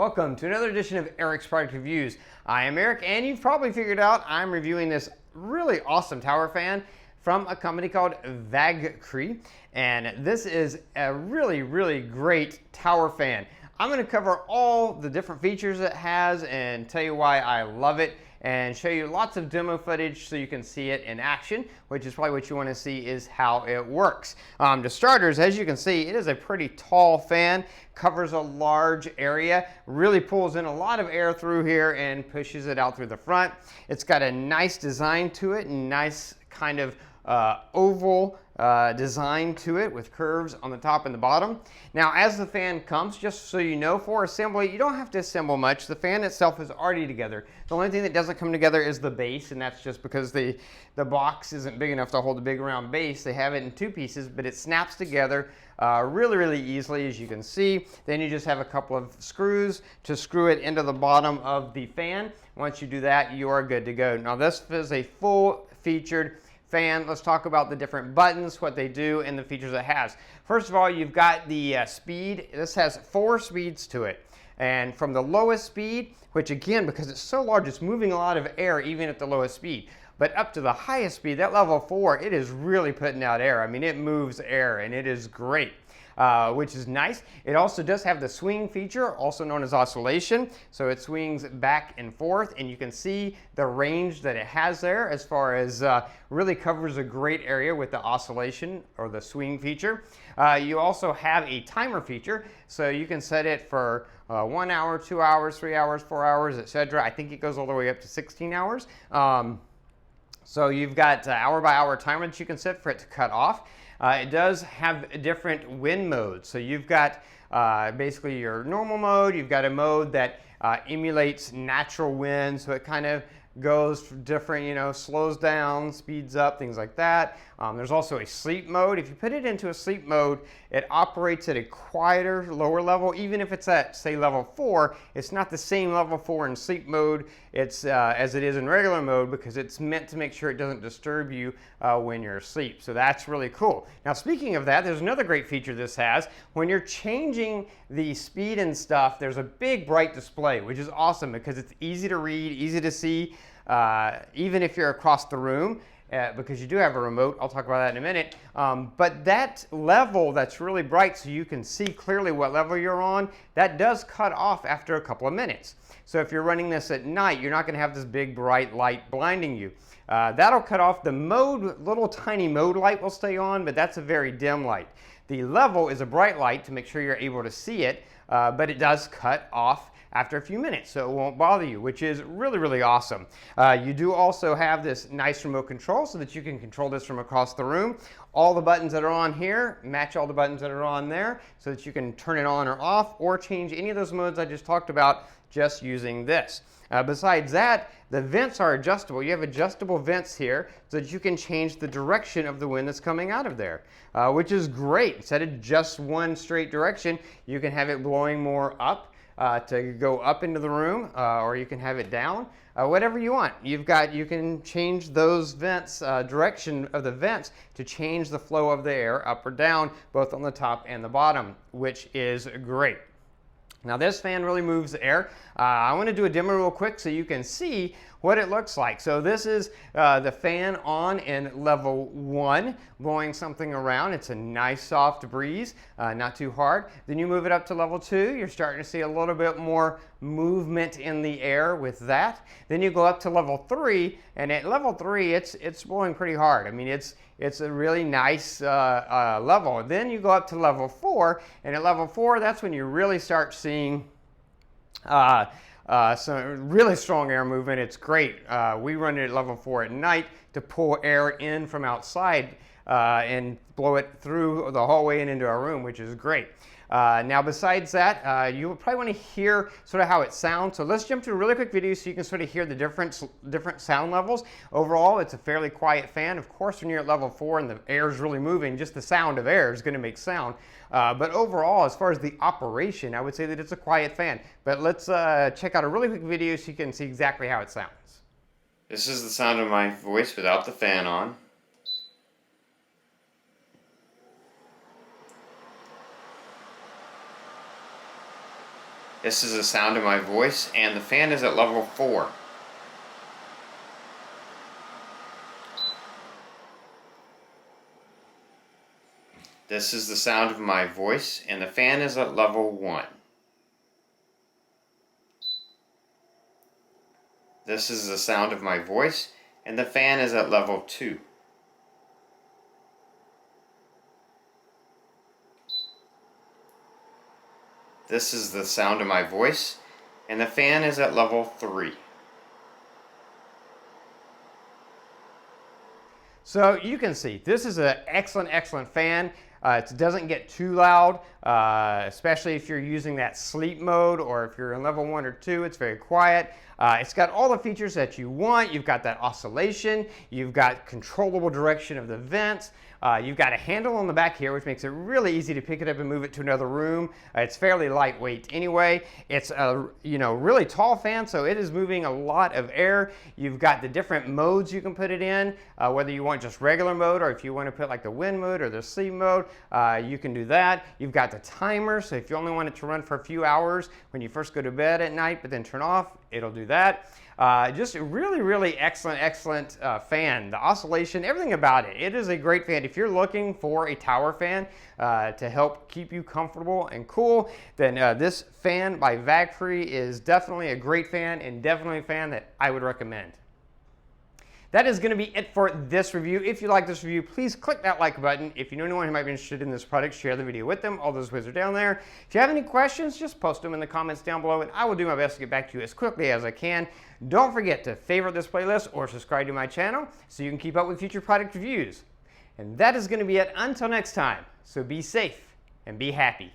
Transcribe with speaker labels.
Speaker 1: Welcome to another edition of Eric's Product Reviews. I am Eric, and you've probably figured out I'm reviewing this really awesome tower fan from a company called Vagcree, and this is a really great tower fan. I'm going to cover all the different features it has and tell you why I love it, and show you lots of demo footage so you can see it in action, which is probably what you want to see is how it works. To starters, as you can see, it is a pretty tall fan, covers a large area, really pulls in a lot of air through here and pushes it out through the front. It's got a nice design to it, nice kind of oval design to it with curves on the top and the bottom. Now, as the fan comes, just so you know, for assembly, you don't have to assemble much. The fan itself is already together. The only thing that doesn't come together is the base, and that's just because the box isn't big enough to hold a big round base. They have it in two pieces, but it snaps together really easily, as you can see. Then you just have a couple of screws to screw it into the bottom of the fan. Once you do that, you are good to go. Now, this is a full-featured fan. Let's talk about the different buttons, what they do, and the features it has. First of all, you've got the speed. This has 4 speeds to it. And from the lowest speed, which again, because it's so large, it's moving a lot of air even at the lowest speed. But up to the highest speed, that level 4, it is really putting out air. I mean, it moves air, and it is great. Which is nice. It also does have the swing feature, also known as oscillation. So it swings back and forth, and you can see the range that it has there as far as really covers a great area with the oscillation or the swing feature. You also have a timer feature, so you can set it for 1 hour, 2 hours, 3 hours, 4 hours, etc. I think it goes all the way up to 16 hours. So you've got hour by hour timer that you can set for it to cut off. It does have different wind modes. So you've got basically your normal mode. You've got a mode that emulates natural wind. So it kind of goes different, you know, slows down, speeds up, things like that. There's also a sleep mode. If you put it into a sleep mode, it operates at a quieter, lower level. Even if it's at, say, level 4, it's not the same level 4 in sleep mode as it is in regular mode, because it's meant to make sure it doesn't disturb you when you're asleep. So that's really cool. Now, speaking of that, there's another great feature this has. When you're changing the speed and stuff, there's a big bright display, which is awesome because it's easy to read, easy to see, even if you're across the room. Because you do have a remote. I'll talk about that in a minute. But that level that's really bright so you can see clearly what level you're on, that does cut off after a couple of minutes. So if you're running this at night, you're not going to have this big bright light blinding you. That'll cut off. The mode, little tiny mode light will stay on, but that's a very dim light. The level is a bright light to make sure you're able to see it, but it does cut off after a few minutes, so it won't bother you, which is really awesome. You do also have this nice remote control so that you can control this from across the room. All the buttons that are on here match all the buttons that are on there so that you can turn it on or off or change any of those modes I just talked about just using this. Besides that, the vents are adjustable. You have adjustable vents here so that you can change the direction of the wind that's coming out of there, which is great. Instead of just one straight direction, you can have it blowing more up to go up into the room, or you can have it down, whatever you want. You can change those vents, direction of the vents to change the flow of the air up or down, both on the top and the bottom, which is great. Now, this fan really moves the air. I want to do a demo real quick so you can see what it looks like. So this is the fan on in level 1, blowing something around. It's a nice soft breeze, not too hard. Then you move it up to level 2. You're starting to see a little bit more movement in the air with that. Then you go up to level 3, and at level 3, it's blowing pretty hard. I mean, it's a really nice level. Then you go up to level 4, and at level 4, that's when you really start seeing some really strong air movement. It's great. We run it at level 4 at night to pull air in from outside and blow it through the hallway and into our room, which is great. Now, besides that, you will probably want to hear sort of how it sounds. So let's jump to a really quick video so you can sort of hear the different sound levels. Overall, it's a fairly quiet fan. Of course, when you're at level 4 and the air is really moving, just the sound of air is going to make sound. But overall, as far as the operation, I would say that it's a quiet fan. But let's check out a really quick video so you can see exactly how it sounds. This is the sound of my voice without the fan on. This is the sound of my voice, and the fan is at level 4. This is the sound of my voice, and the fan is at level 1. This is the sound of my voice, and the fan is at level 2. This is the sound of my voice, and the fan is at level 3. So you can see, this is an excellent fan. It doesn't get too loud, especially if you're using that sleep mode, or if you're in level 1 or 2, it's very quiet. It's got all the features that you want. You've got that oscillation, you've got controllable direction of the vents, you've got a handle on the back here, which makes it really easy to pick it up and move it to another room. It's fairly lightweight anyway. It's a really tall fan, so it is moving a lot of air. You've got the different modes you can put it in, whether you want just regular mode, or if you want to put like the wind mode or the sleep mode, you can do that. You've got the timer, so if you only want it to run for a few hours when you first go to bed at night, but then turn off, it'll do that. Just a really excellent fan. The oscillation, everything about it. It is a great fan. If you're looking for a tower fan to help keep you comfortable and cool, then this fan by Vagfree is definitely a great fan, and definitely a fan that I would recommend. That is going to be it for this review. If you like this review, please click that like button. If you know anyone who might be interested in this product, share the video with them. All those ways are down there. If you have any questions, just post them in the comments down below, and I will do my best to get back to you as quickly as I can. Don't forget to favorite this playlist or subscribe to my channel so you can keep up with future product reviews. And that is going to be it until next time. So be safe and be happy.